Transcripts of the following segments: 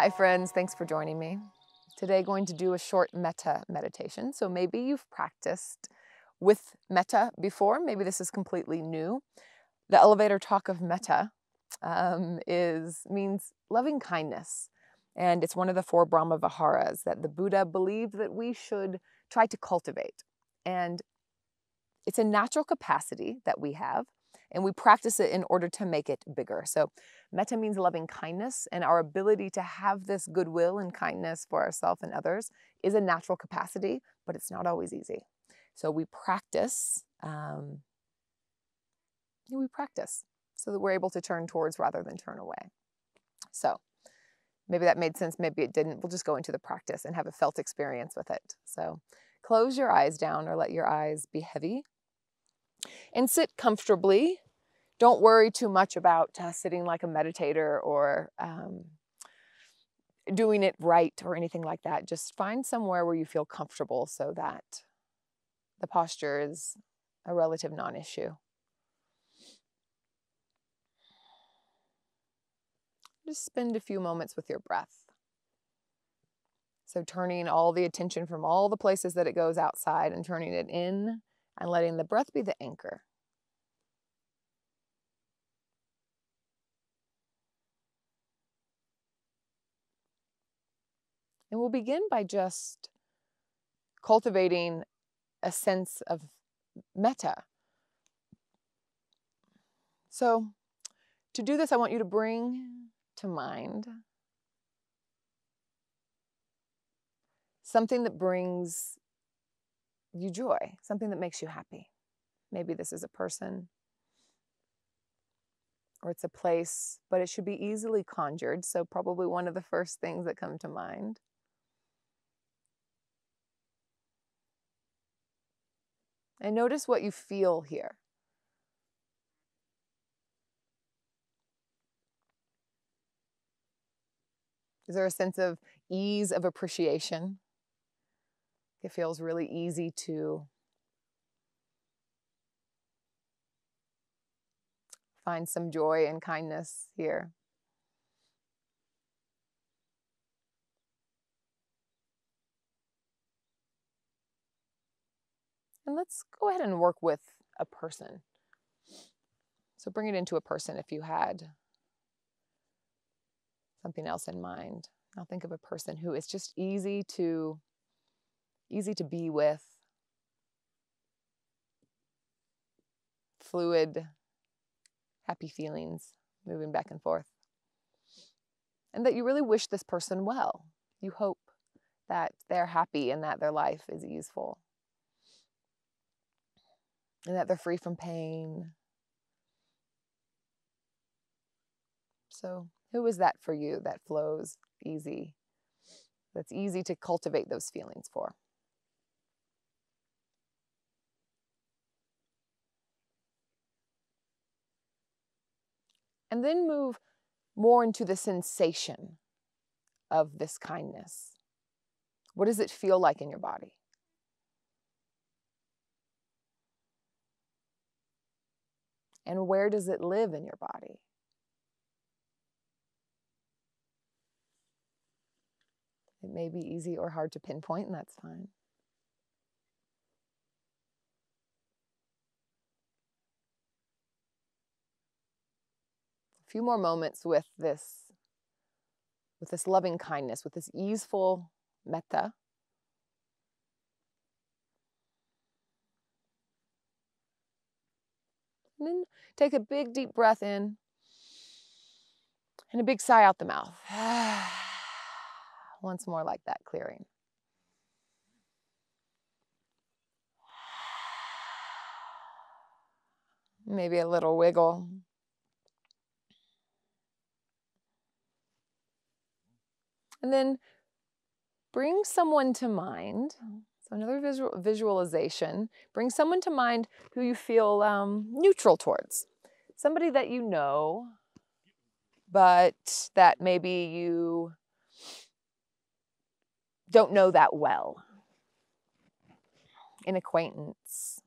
Hi friends, thanks for joining me. Today going to do a short metta meditation. So maybe you've practiced with metta before, maybe this is completely new. The elevator talk of metta means loving kindness. And it's one of the 4 Brahma Viharas that the Buddha believed that we should try to cultivate. And it's a natural capacity that we have, and we practice it in order to make it bigger. So metta means loving kindness, and our ability to have this goodwill and kindness for ourselves and others is a natural capacity, but it's not always easy. So we practice so that we're able to turn towards rather than turn away. So maybe that made sense, maybe it didn't. We'll just go into the practice and have a felt experience with it. So close your eyes down or let your eyes be heavy and sit comfortably. Don't worry too much about sitting like a meditator or doing it right or anything like that. Just find somewhere where you feel comfortable so that the posture is a relative non-issue. Just spend a few moments with your breath. So turning all the attention from all the places that it goes outside and turning it in and letting the breath be the anchor. And we'll begin by just cultivating a sense of metta. So to do this, I want you to bring to mind something that brings you joy, something that makes you happy. Maybe this is a person or it's a place, but it should be easily conjured. So probably one of the first things that come to mind. And notice what you feel here. Is there a sense of ease, of appreciation? It feels really easy to find some joy and kindness here. And let's go ahead and work with a person. So bring it into a person if you had something else in mind. Now think of a person who is just easy to be with, fluid, happy feelings, moving back and forth. And that you really wish this person well. You hope that they're happy and that their life is easeful. And that they're free from pain. So who is that for you that flows easy, that's easy to cultivate those feelings for? And then move more into the sensation of this kindness. What does it feel like in your body? And where does it live in your body? It may be easy or hard to pinpoint, and that's fine. A few more moments with this loving kindness, with this easeful metta. And then take a big deep breath in and a big sigh out the mouth. Once more like that, clearing. Maybe a little wiggle. And then bring someone to mind. So another visualization. Bring someone to mind who you feel neutral towards. Somebody that you know, but that maybe you don't know that well. An acquaintance.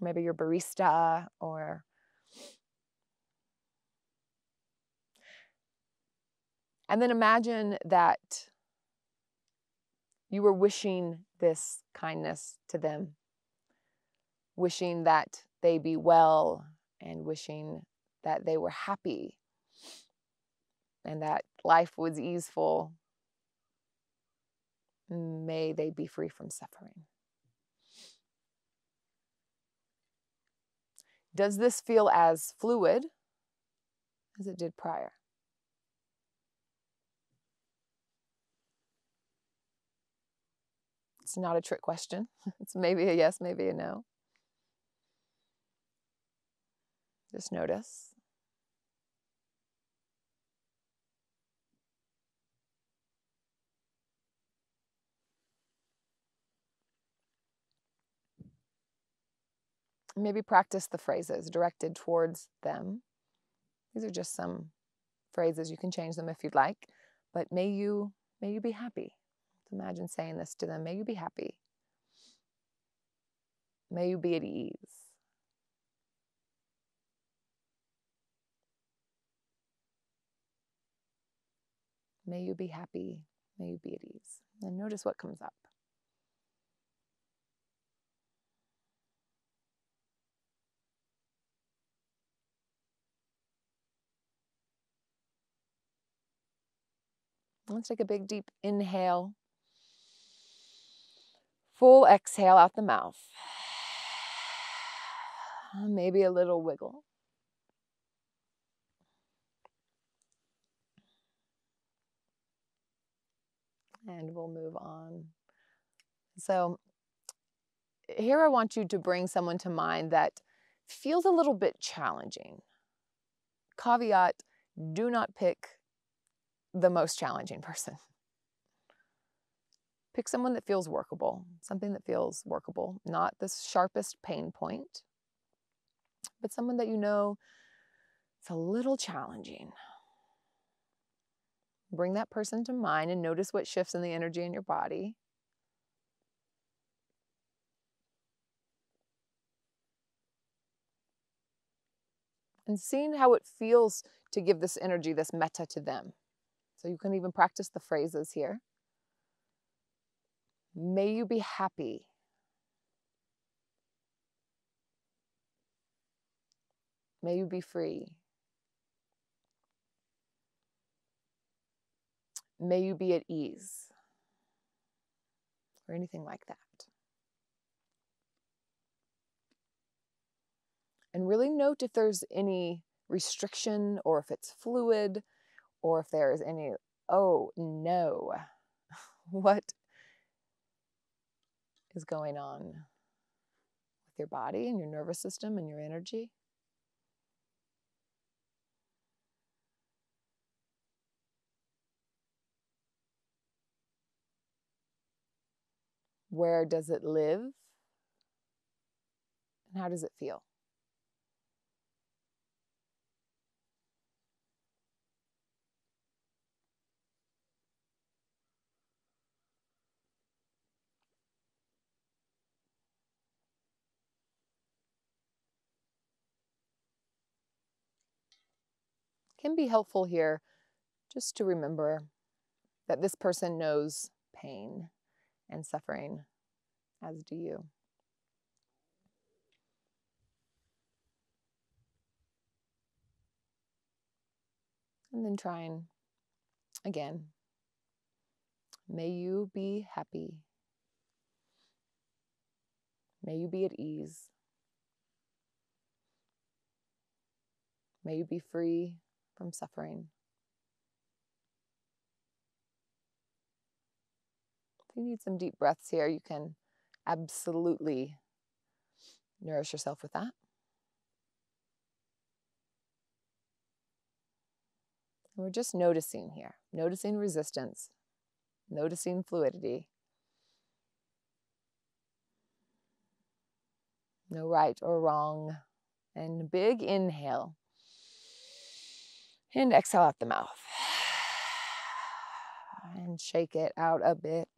Maybe your barista And then imagine that you were wishing this kindness to them, wishing that they be well and wishing that they were happy and that life was easeful. May they be free from suffering. Does this feel as fluid as it did prior? It's not a trick question. It's maybe a yes, maybe a no. Just notice. Maybe practice the phrases directed towards them. These are just some phrases. You can change them if you'd like. But may you be happy. Imagine saying this to them. May you be happy. May you be at ease. May you be happy. May you be at ease. And notice what comes up. Let's take a big deep inhale. Full exhale out the mouth. Maybe a little wiggle. And we'll move on. So here I want you to bring someone to mind that feels a little bit challenging. Caveat, do not pick the most challenging person. Pick someone that feels workable, something that feels workable, not the sharpest pain point, but someone that you know is a little challenging. Bring that person to mind and notice what shifts in the energy in your body. And seeing how it feels to give this energy, this metta to them. So you can even practice the phrases here. May you be happy. May you be free. May you be at ease. Or anything like that. And really note if there's any restriction or if it's fluid or if there's any, oh no, what is going on with your body and your nervous system and your energy. Where does it live? And how does it feel? Can be helpful here just to remember that this person knows pain and suffering, as do you. And then trying again. May you be happy. May you be at ease. May you be free from suffering. If you need some deep breaths here, you can absolutely nourish yourself with that. And we're just noticing here, noticing resistance, noticing fluidity. No right or wrong. And big inhale. And exhale out the mouth. And shake it out a bit.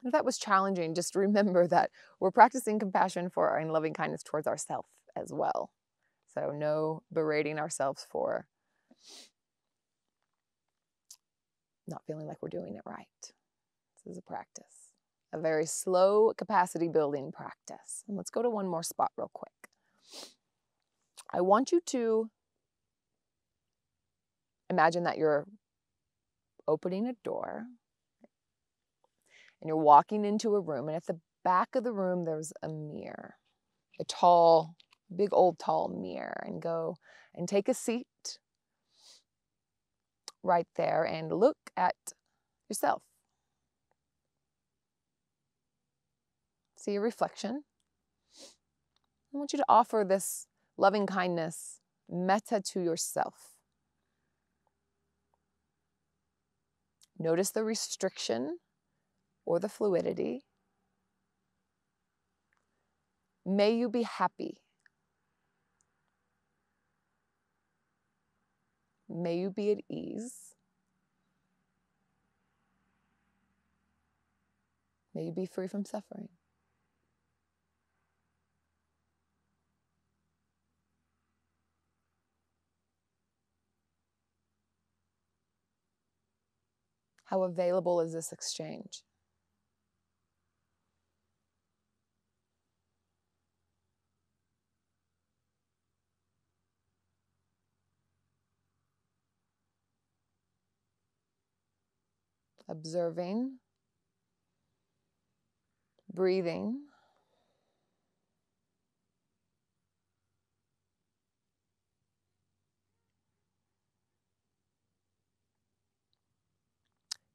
If that was challenging, just remember that we're practicing compassion for and loving kindness towards ourselves as well. So no berating ourselves for not feeling like we're doing it right. This is a practice, a very slow capacity building practice. And let's go to one more spot real quick. I want you to imagine that you're opening a door and you're walking into a room, and at the back of the room there's a mirror, a tall, big old tall mirror, and go and take a seat right there and look at yourself. See your reflection. I want you to offer this loving kindness, metta, to yourself. Notice the restriction or the fluidity. May you be happy. May you be at ease. May you be free from suffering. How available is this exchange? Observing, breathing,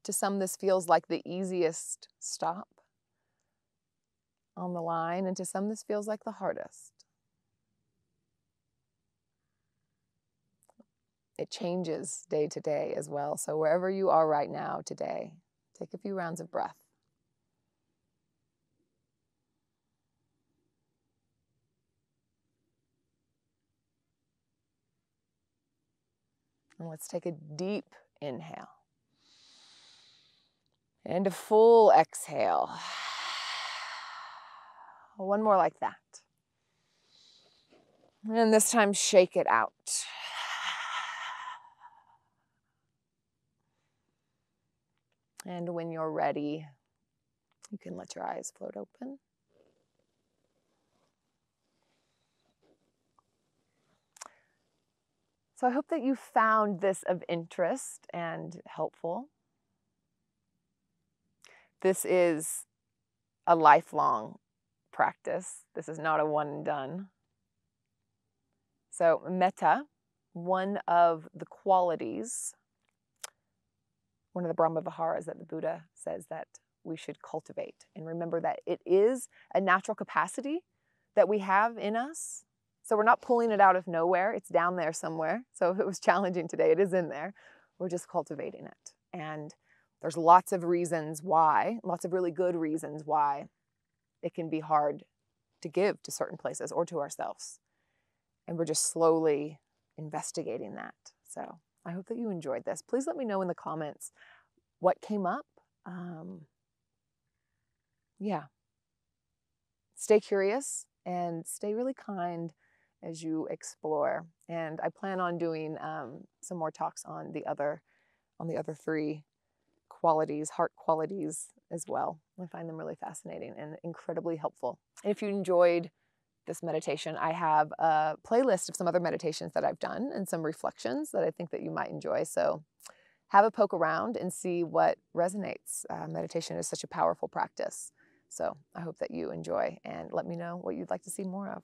to some this feels like the easiest stop on the line, and to some this feels like the hardest. It changes day to day as well. So wherever you are right now today, take a few rounds of breath. And let's take a deep inhale and a full exhale. One more like that. And this time, shake it out. And when you're ready, you can let your eyes float open. So I hope that you found this of interest and helpful. This is a lifelong practice. This is not a one and done. So metta, one of the qualities, one of the Brahma Viharas that the Buddha says that we should cultivate. And remember that it is a natural capacity that we have in us. So we're not pulling it out of nowhere. It's down there somewhere. So if it was challenging today, it is in there. We're just cultivating it. And there's lots of reasons why, lots of really good reasons why it can be hard to give to certain places or to ourselves. And we're just slowly investigating that. So I hope that you enjoyed this. Please let me know in the comments what came up. Yeah. Stay curious and stay really kind as you explore. And I plan on doing some more talks on the other three qualities, heart qualities as well. I find them really fascinating and incredibly helpful. And if you enjoyed this meditation, I have a playlist of some other meditations that I've done and some reflections that I think that you might enjoy. So have a poke around and see what resonates. Meditation is such a powerful practice. So I hope that you enjoy, and let me know what you'd like to see more of.